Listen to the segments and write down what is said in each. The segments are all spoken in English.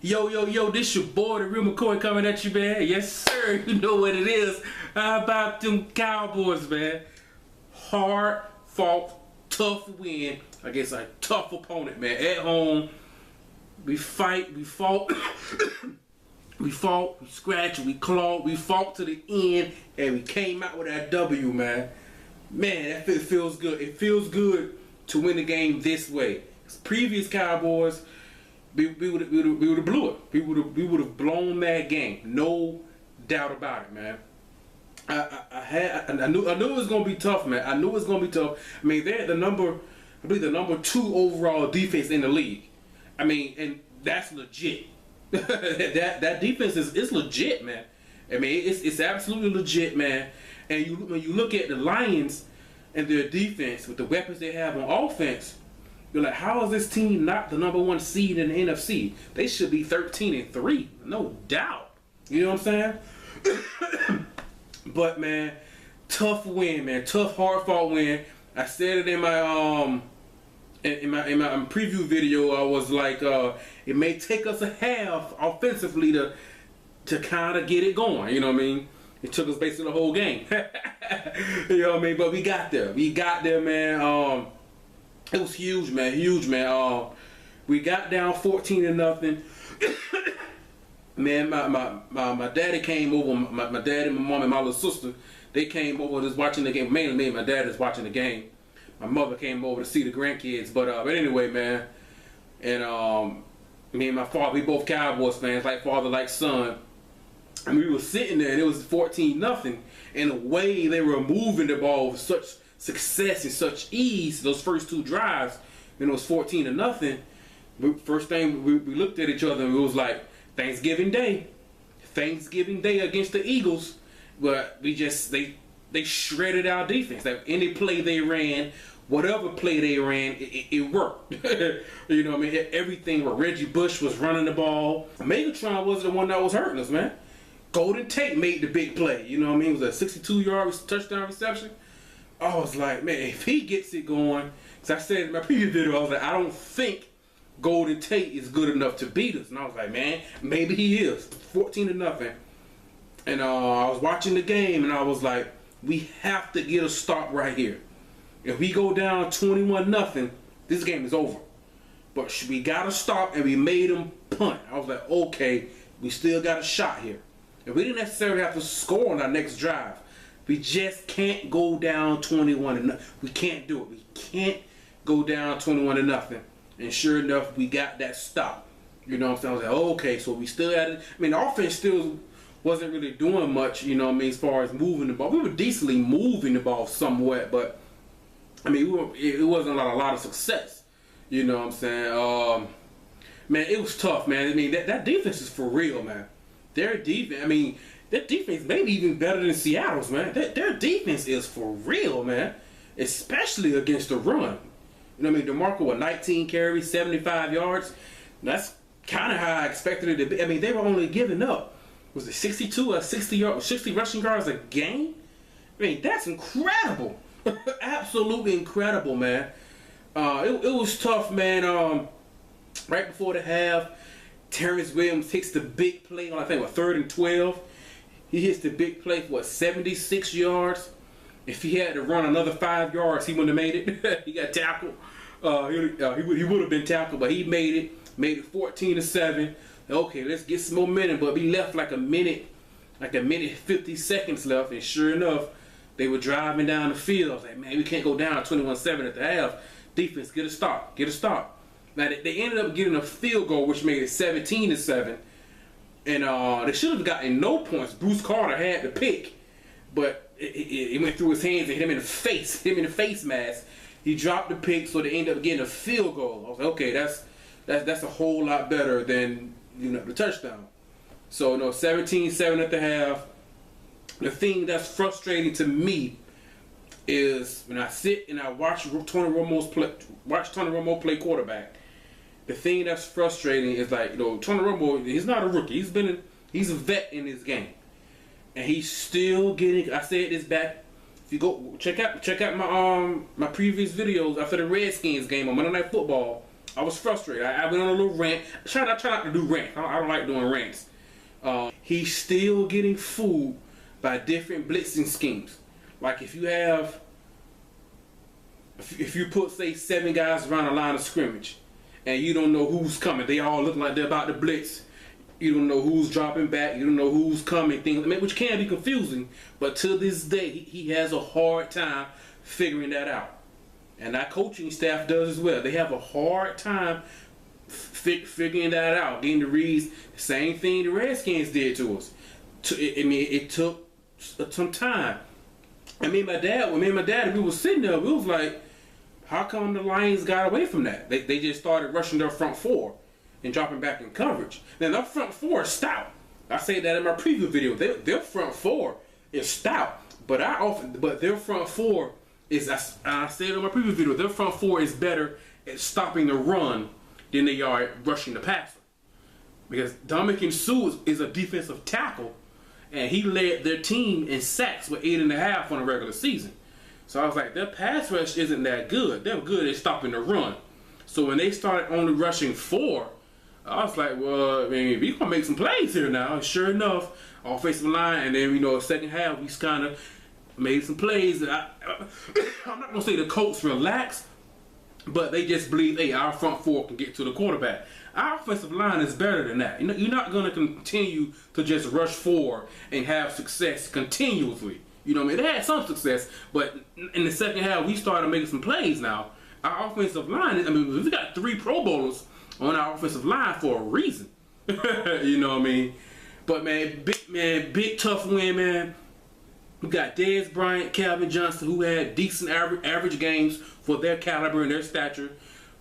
Yo, this your boy, the real McCoy, coming at you, man. Yes, sir, you know what it is. How about them Cowboys, man? Hard fought, tough win against a tough opponent, man. At home, we fight, we fought, we scratched, we clawed, we fought to the end, and we came out with that W, man. Man, that feels good. It feels good to win the game this way. Previous Cowboys, we would have blew it. We would have blown that game. No doubt about it, man. I knew it was gonna be tough, man. I knew it was gonna be tough. I mean, they're the number 2 overall defense in the league. I mean, and that's legit. that defense is legit, man. I mean, it's absolutely legit, man. And when you look at the Lions and their defense with the weapons they have on offense, you're like, how is this team not the number 1 seed in the NFC? They should be 13-3, no doubt. You know what I'm saying? But man, tough win, man. Tough, hard-fought win. I said it in my preview video. I was like, it may take us a half offensively to kind of get it going. You know what I mean? It took us basically the whole game. You know what I mean? But we got there. We got there, man. It was huge, man. Huge, man. We got down 14-0. Man, my daddy came over. My dad and my mom and my little sister, they came over just watching the game. Mainly me and my dad is watching the game. My mother came over to see the grandkids. But anyway, man. And me and my father, we both Cowboys fans, like father, like son. And we were sitting there, and it was 14-0. And the way they were moving the ball with such success and such ease, those first 2 drives, and it was 14-0. First thing we looked at each other, and it was like Thanksgiving Day against the Eagles. But they shredded our defense. Like any play they ran, whatever play they ran, it worked. You know what I mean? Everything where Reggie Bush was running the ball. Megatron wasn't the one that was hurting us, man. Golden Tate made the big play. You know what I mean? It was a 62-yard touchdown reception. I was like, man, if he gets it going, because I said in my previous video, I was like, I don't think Golden Tate is good enough to beat us. And I was like, man, maybe he is. 14-0. And I was watching the game, and I was like, we have to get a stop right here. If we go down 21-0, this game is over. But we got to stop, and we made them punt. I was like, okay, we still got a shot here. And we didn't necessarily have to score on our next drive. We just can't go down 21-0. We can't do it. We can't go down 21-0. And sure enough, we got that stop. You know what I'm saying? I was like, okay, so we still had it. I mean, the offense still wasn't really doing much, you know what I mean, as far as moving the ball. We were decently moving the ball somewhat, but I mean, it wasn't a lot of success. You know what I'm saying? Man, it was tough, man. I mean, that defense is for real, man. Their defense, I mean, their defense maybe even better than Seattle's, man. Their defense is for real, man. Especially against the run. You know what I mean? DeMarco with 19 carries, 75 yards. That's kind of how I expected it to be. I mean, they were only giving up, was it 62 or 60 rushing yards a game? I mean, that's incredible. Absolutely incredible, man. It was tough, man. Right before the half, Terrence Williams hits the big play on, I think, 3rd and 12. He hits the big play for 76 yards. If he had to run another 5 yards, he wouldn't have made it. He got tackled. He would have been tackled, but he made it. Made it 14-7. Okay, let's get some momentum. But we left like a minute 50 seconds left, and sure enough, they were driving down the field. I was like, man, we can't go down 21-7 at the half. Defense, get a stop. Now they ended up getting a field goal, which made it 17-7, and they should have gotten no points. Bruce Carter had the pick, but it went through his hands and hit him in the face mask. He dropped the pick, so they ended up getting a field goal. I was like, okay, that's a whole lot better than, you know, the touchdown. So, 17-7 at the half. The thing that's frustrating to me is when I sit and I watch Tony Romo play quarterback. The thing that's frustrating is, like, Tony Romo, he's not a rookie. He's a vet in this game, and he's still getting. I said this back. If you go check out my previous videos after the Redskins game on Monday Night Football, I was frustrated. I went on a little rant. I try not to do rants. I don't like doing rants. He's still getting fooled by different blitzing schemes. Like if you put, say, 7 guys around the line of scrimmage, and you don't know who's coming. They all look like they're about to blitz. You don't know who's dropping back. You don't know who's coming. Things, which can be confusing. But to this day, he has a hard time figuring that out. And our coaching staff does as well. They have a hard time figuring that out, getting the reads. The same thing the Redskins did to us. It took some time. When me and my dad, we were sitting there, we was like, how come the Lions got away from that? They just started rushing their front four and dropping back in coverage. Then their front four is stout. I say that in my preview video. Their front four is stout, but their front four is, I said in my previous video, their front four is better at stopping the run than they are at rushing the passer. Because Dominican Sue is a defensive tackle, and he led their team in sacks with 8.5 on a regular season. So I was like, their pass rush isn't that good. They're good at stopping the run. So when they started only rushing 4, I was like, well, I mean, we gonna make some plays here now. Sure enough, offensive line, and then second half we kind of made some plays. I'm not gonna say the Colts relaxed, but they just believe, hey, our front four can get to the quarterback. Our offensive line is better than that. You're not gonna continue to just rush 4 and have success continuously. You know what I mean? They had some success, but in the second half we started making some plays. Now our offensive line, I mean, we got 3 Pro Bowlers on our offensive line for a reason. You know what I mean? But big tough win, man. We got Dez Bryant, Calvin Johnson, who had decent average games for their caliber and their stature.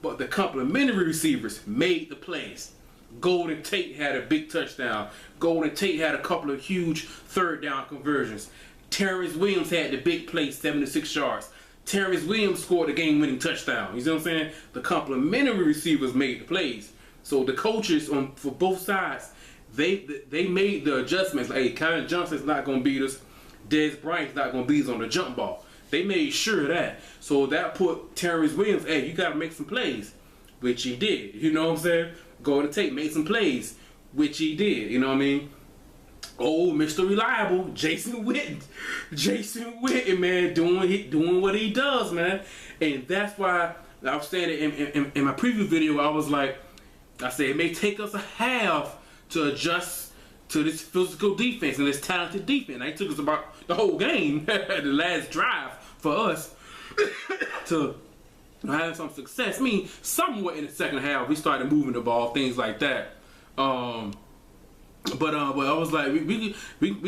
But the complementary receivers made the plays. Golden Tate had a big touchdown. Golden Tate had a couple of huge third down conversions. Terrence Williams had the big play, 76 yards. Terrence Williams scored the game-winning touchdown. You see what I'm saying? The complementary receivers made the plays. So the coaches for both sides, they made the adjustments. Like, hey, Calvin Johnson's not going to beat us. Dez Bryant's not going to beat us on the jump ball. They made sure of that. So that put Terrence Williams, hey, you got to make some plays, which he did. You know what I'm saying? Golden Tate made some plays, which he did. You know what I mean? Oh, Mr. Reliable, Jason Witten. Jason Witten, man, doing what he does, man. And that's why I was saying in my preview video, I was like, I said it may take us a half to adjust to this physical defense and this talented defense. And it took us about the whole game, the last drive for us to have some success. I mean, somewhat in the second half, we started moving the ball, things like that. But I was like, we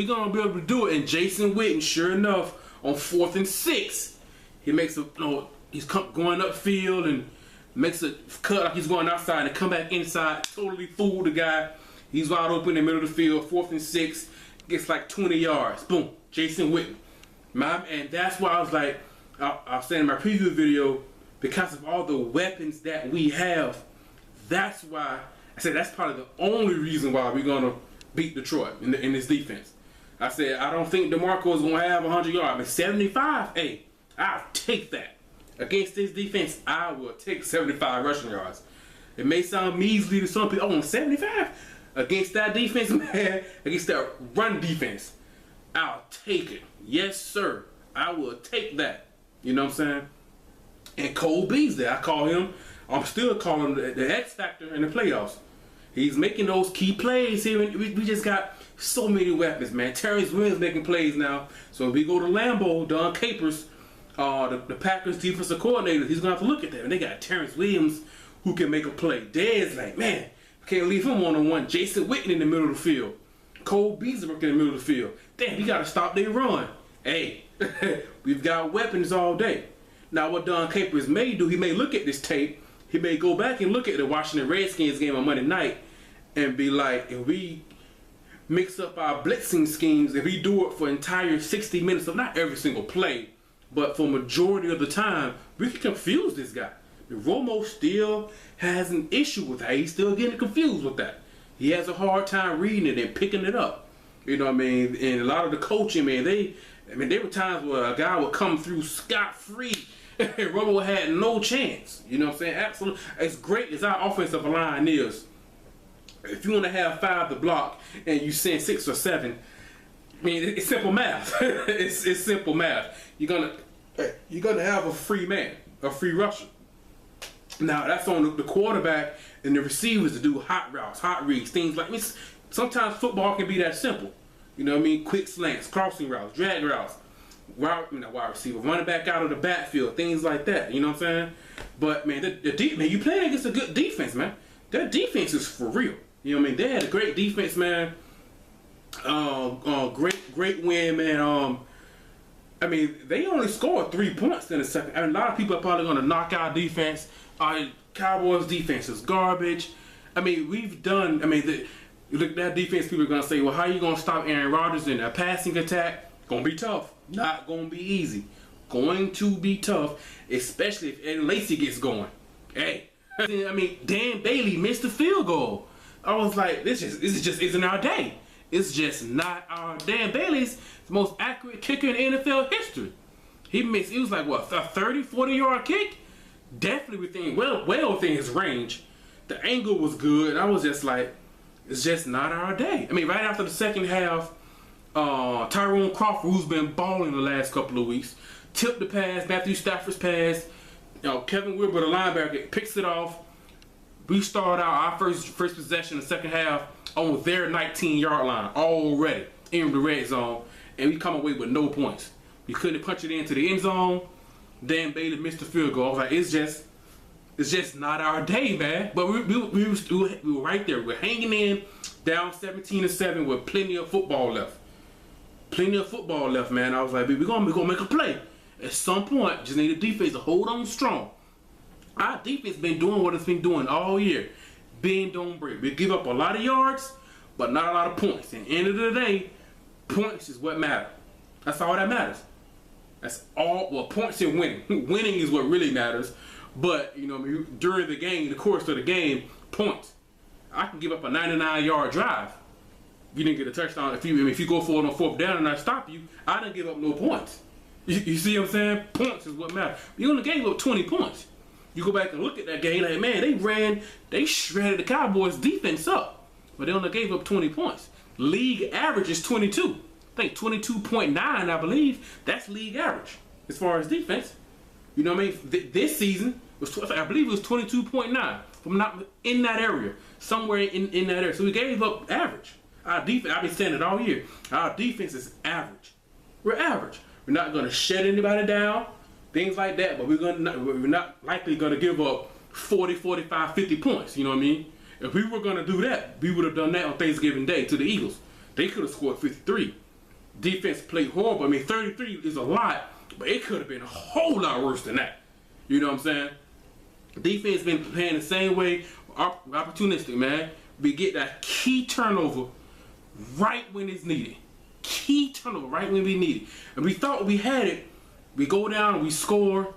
gonna be able to do it. And Jason Witten, sure enough, on 4th and 6, he makes he's going upfield and makes a cut like he's going outside and come back inside, totally fooled the guy. He's wide open in the middle of the field, 4th and 6, gets like 20 yards. Boom, Jason Witten. And that's why I was like, I was saying in my preview video, because of all the weapons that we have, that's why I said that's probably the only reason why we're going to beat Detroit in this defense. I said, I don't think DeMarco is going to have 100 yards. I mean, 75, hey, I'll take that. Against this defense, I will take 75 rushing yards. It may sound measly to some people. Oh, 75? Against that defense, man, against that run defense, I'll take it. Yes, sir. I will take that. You know what I'm saying? And Cole Beasley, I'm still calling him the X factor in the playoffs. He's making those key plays here. We just got so many weapons, man. Terrence Williams making plays now. So if we go to Lambeau, Don Capers, the Packers defensive coordinator, he's going to have to look at that. And they got Terrence Williams who can make a play. Dez, like, man, can't leave him one-on-one. Jason Witten in the middle of the field. Cole Beasley working in the middle of the field. Damn, we got to stop their run. Hey, we've got weapons all day. Now, what Don Capers may do, he may look at this tape. He may go back and look at the Washington Redskins game on Monday night and be like, if we mix up our blitzing schemes, if we do it for entire 60 minutes of not every single play, but for majority of the time, we can confuse this guy. Romo still has an issue with that. He's still getting confused with that. He has a hard time reading it and picking it up. You know what I mean? And a lot of the coaching, man, there were times where a guy would come through scot-free Romo had no chance. You know what I'm saying? Absolutely. As great as our offensive line is, if you want to have 5 to block and you send 6 or 7, I mean, it's simple math. it's simple math. You're gonna have a free man, a free rusher. Now that's on the quarterback and the receivers to do hot routes, hot reads, things like this. Sometimes football can be that simple. You know what I mean? Quick slants, crossing routes, drag routes, wide receiver, running back out of the backfield, things like that. You know what I'm saying? But man, man, you playing against a good defense, man. Their defense is for real. You know what I mean? They had a great defense, man. Great win, man. I mean, they only scored 3 points in the second. I mean, a lot of people are probably going to knock our defense. Cowboys defense is garbage. I mean, look at that defense. People are going to say, well, how are you going to stop Aaron Rodgers in a passing attack? Going to be tough. Not going to be easy. Going to be tough, especially if Eddie Lacy gets going. Hey, I mean, Dan Bailey missed the field goal. I was like, this just isn't our day. It's just not our Dan Bailey's the most accurate kicker in NFL history. He was like, what, a 30, 40-yard kick? Definitely within, well within his range. The angle was good. I was just like, it's just not our day. I mean, right after the second half, Tyrone Crawford, who's been balling the last couple of weeks, tipped the pass, Matthew Stafford's pass. Kevin Wilbur, the linebacker, picks it off. We start out our first possession in the second half on their 19-yard line already in the red zone, and we come away with no points. We couldn't punch it into the end zone. Dan Bailey missed the field goal. I was like, it's just not our day, man. But we were right there. We're hanging in, down 17-7 with plenty of football left. Plenty of football left, man. I was like, we're gonna make a play at some point. Just need the defense to hold on strong. Our defense been doing what it's been doing all year. Bend, don't break. We give up a lot of yards, but not a lot of points. At the end of the day, points is what matters. That's all that matters. That's all. Well, points and winning. Winning is what really matters. But, you know, during the game, the course of the game, points. I can give up a 99-yard drive. You didn't get a touchdown. If you go for it on 4th down and I stop you, I didn't give up no points. You see what I'm saying? Points is what matters. You only gave up 20 points. You go back and look at that game, like, man, they shredded the Cowboys' defense up. But they only gave up 20 points. League average is 22. I think 22.9, I believe. That's league average as far as defense. You know what I mean? This season, I believe it was 22.9. From not in that area. Somewhere in that area. So we gave up average. Our defense, I've been saying it all year. Our defense is average. We're average. We're not going to shut anybody down. Things like that, but we're not likely going to give up 40, 45, 50 points. You know what I mean? If we were going to do that, we would have done that on Thanksgiving Day to the Eagles. They could have scored 53. Defense played horrible. I mean, 33 is a lot, but it could have been a whole lot worse than that. You know what I'm saying? Defense been playing the same way, opportunistic, man. We get that key turnover right when it's needed. Key turnover right when we need it. And we thought we had it. We go down, we score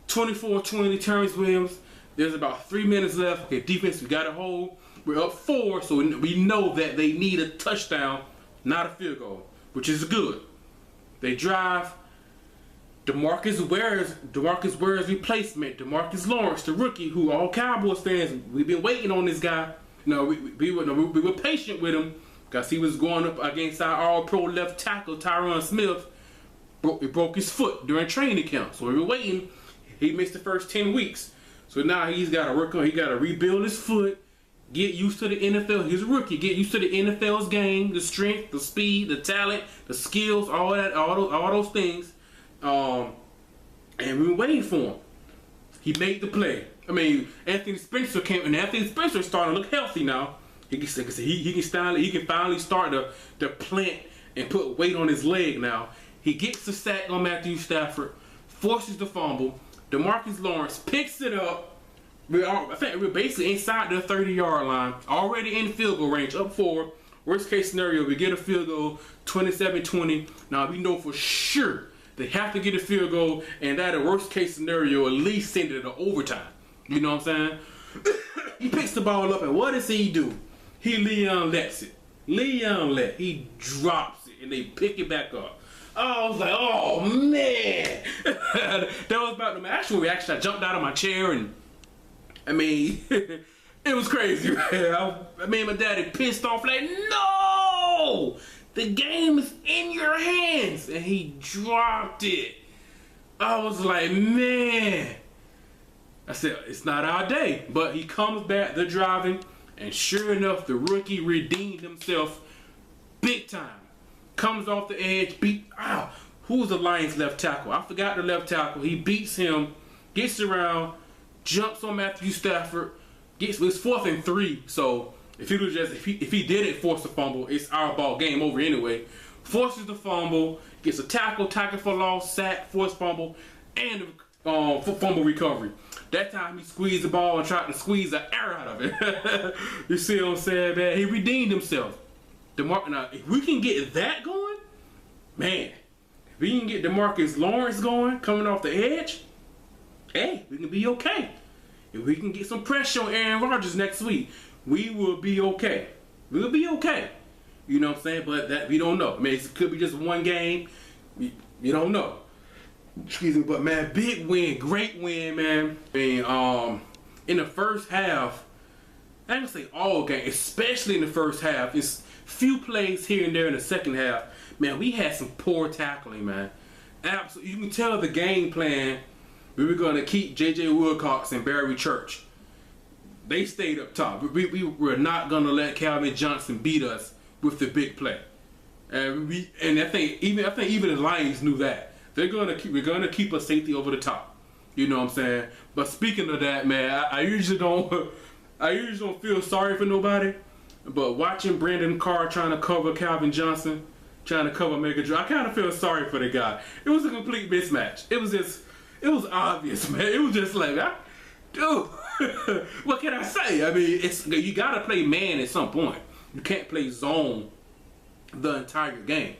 24-20 Terrence Williams. There's about 3 minutes left. Okay, defense, we got a hold. We're up 4, so we know that they need a touchdown, not a field goal, which is good. They drive. DeMarcus Ware's replacement, DeMarcus Lawrence, the rookie, who all Cowboys fans, we've been waiting on this guy. You know, we were patient with him because he was going up against our all-pro left tackle, Tyron Smith. He broke his foot during training camp. So we were waiting. He missed the first 10 weeks. So now he's got to work on, he got to rebuild his foot, get used to the NFL. He's a rookie. Get used to the NFL's game, the strength, the speed, the talent, the skills, all that, all those things. And we were waiting for him. He made the play. I mean, Anthony Spencer came, and Anthony Spencer starting to look healthy now. He can finally start to plant and put weight on his leg now. He gets the sack on Matthew Stafford, forces the fumble. DeMarcus Lawrence picks it up. I think we're basically inside the 30-yard line, already in field goal range, up 4. Worst case scenario, we get a field goal, 27-20. Now we know for sure they have to get a field goal, and that a worst case scenario at least send it to overtime. You know what I'm saying? He picks the ball up, and what does he do? He Leon lets it. He drops it, and they pick it back up. I was like, oh man. That was about the actual reaction. I jumped out of my chair and I mean, it was crazy, man. I mean, my daddy pissed off like, no, the game is in your hands, and he dropped it. I was like, man. I said, it's not our day, but he comes back, they're driving, and sure enough, the rookie redeemed himself big time. Comes off the edge, who was the Lions left tackle? I forgot the left tackle. He beats him, gets around, jumps on Matthew Stafford, it's 4th and 3. So if he didn't force a fumble, it's our ball, game over anyway. Forces the fumble, gets a tackle for loss, sack, forced fumble, and fumble recovery. That time he squeezed the ball and tried to squeeze the air out of it. You see what I'm saying, man? He redeemed himself. Now, if we can get that going, man, if we can get DeMarcus Lawrence going, coming off the edge, hey, we can be okay. If we can get some pressure on Aaron Rodgers next week, we will be okay. We'll be okay. You know what I'm saying? But that we don't know. I mean, it could be just one game. We don't know. Excuse me, but man, big win, great win, man. I mean, in the first half, I ain't gonna say all game, especially in the first half. It's few plays here and there in the second half. Man, we had some poor tackling, man. Absolutely, you can tell the game plan. We were gonna keep J.J. Wilcox and Barry Church. They stayed up top. We were not gonna let Calvin Johnson beat us with the big play. And I think even the Lions knew that. We're gonna keep a safety over the top. You know what I'm saying? But speaking of that, man, I usually don't feel sorry for nobody. But watching Brandon Carr trying to cover Calvin Johnson, trying to cover Megadrill, I kind of feel sorry for the guy. It was a complete mismatch. It was obvious, man. It was just like, dude, what can I say? I mean, you gotta play man at some point. You can't play zone the entire game.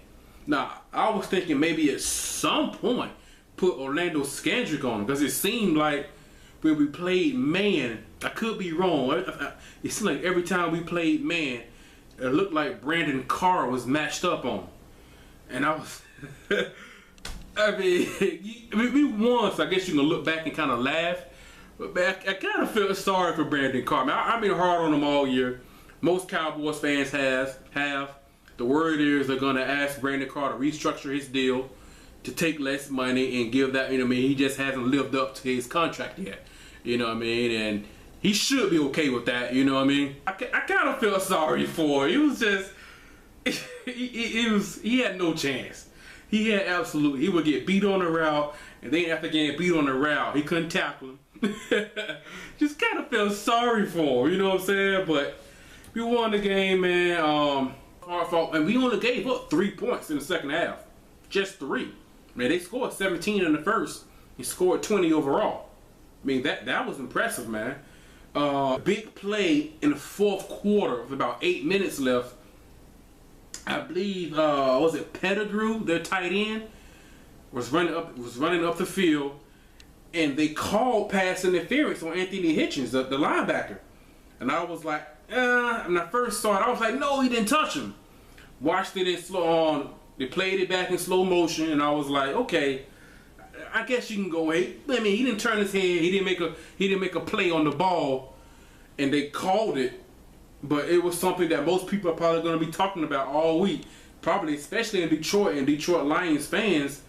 Now, I was thinking maybe at some point put Orlando Scandrick on him because it seemed like when we played man, I could be wrong. It seemed like every time we played man, it looked like Brandon Carr was matched up on him. And I was, I mean, we won, so I guess you can look back and kind of laugh. But man, I kind of feel sorry for Brandon Carr. Man, I've been hard on him all year. Most Cowboys fans have. The word is they're going to ask Brandon Carr to restructure his deal to take less money and give that, you know what I mean, he just hasn't lived up to his contract yet. You know what I mean? And he should be okay with that, you know what I mean? I kind of feel sorry for him. It was just, he had no chance. He would get beat on the route, and then after getting beat on the route, he couldn't tackle him. Just kind of feel sorry for him, you know what I'm saying? But we won the game, man. Our fault, and we only gave up 3 points in the second half. Just 3. Man, they scored 17 in the first. He scored 20 overall. I mean, that was impressive, man. Big play in the fourth quarter with about 8 minutes left. I believe, was it Pettigrew, their tight end, was running up the field, and they called pass interference on Anthony Hitchens, the linebacker. And I was like, when I first saw it, I was like, no, he didn't touch him. Watched it in they played it back in slow motion, and I was like, okay, I guess you can go away. I mean, he didn't turn his head, he didn't make a play on the ball, and they called it, but it was something that most people are probably going to be talking about all week, probably especially in Detroit and Detroit Lions fans.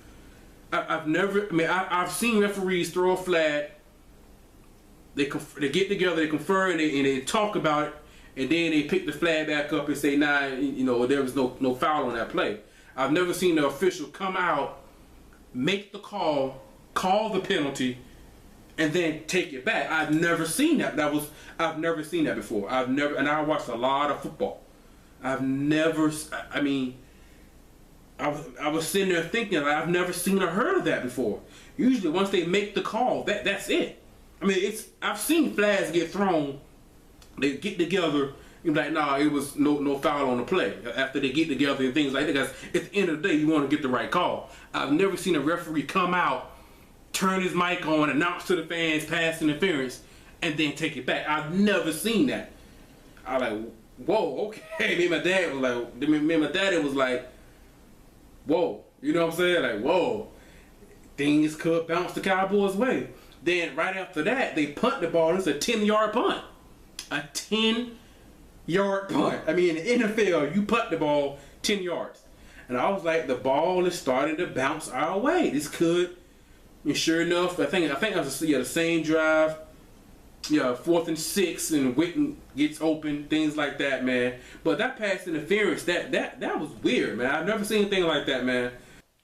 I've seen referees throw a flag. They get together, they confer, and they talk about it, and then they pick the flag back up and say, nah, you know, there was no foul on that play. I've never seen the official come out, make the call the penalty, and then take it back. I've never seen that. I've never seen that before. And I watched a lot of football. I was sitting there thinking, I've never seen or heard of that before. Usually once they make the call, that's it. I mean, I've seen flags get thrown. They get together. You're like, nah, it was no foul on the play. After they get together and things like that, because at the end of the day, you want to get the right call. I've never seen a referee come out, turn his mic on, announce to the fans pass interference, and then take it back. I've never seen that. I was like, whoa, okay. Me and my daddy was like, whoa, You know what I'm saying? Like, whoa, things could bounce the Cowboys' way. Then right after that, they punt the ball. It's a 10-yard punt. A 10-yard punt. I mean, in the NFL, you punt the ball 10 yards. And I was like, the ball is starting to bounce our way. This could, and sure enough, I think I was the same drive. Yeah, 4th and 6, and Witten gets open, things like that, man. But that pass interference, that was weird, man. I've never seen anything like that, man.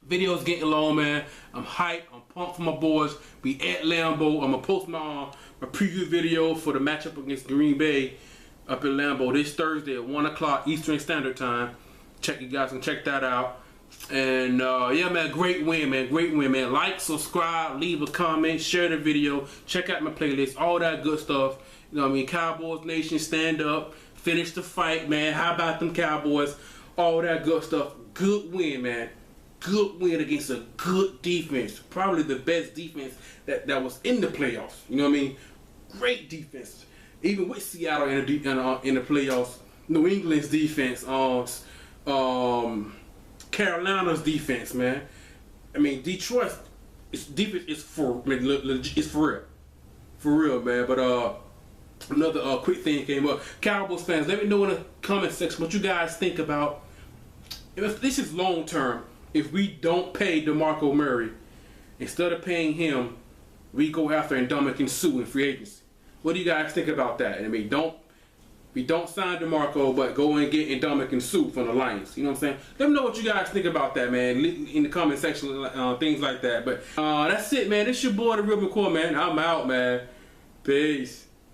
Video's getting long, man. I'm hyped. I'm pumped for my boys. We at Lambeau. I'm gonna post my preview video for the matchup against Green Bay up in Lambeau this Thursday at 1 o'clock Eastern Standard Time. You guys can check that out. And yeah, man, great win, man. Great win, man. Like, subscribe, leave a comment, share the video, check out my playlist, all that good stuff. You know what I mean? Cowboys Nation, stand up, finish the fight, man. How about them Cowboys? All that good stuff. Good win, man. Good win against a good defense. Probably the best defense that was in the playoffs. You know what I mean? Great defense. Even with Seattle in the playoffs, New England's defense, Carolina's defense, man. I mean, Detroit's defense is for real, man. But another quick thing came up. Cowboys fans, let me know in the comment section what you guys think about. If this is long term, if we don't pay DeMarco Murray, instead of paying him, we go after Ndamukong Suh in free agency. What do you guys think about that? I mean, we don't sign DeMarco, but go and get Ndamukong Suh from the Lions. You know what I'm saying? Let me know what you guys think about that, man. In the comment section, things like that. But that's it, man. This your boy, The Real McCoy, man. I'm out, man. Peace.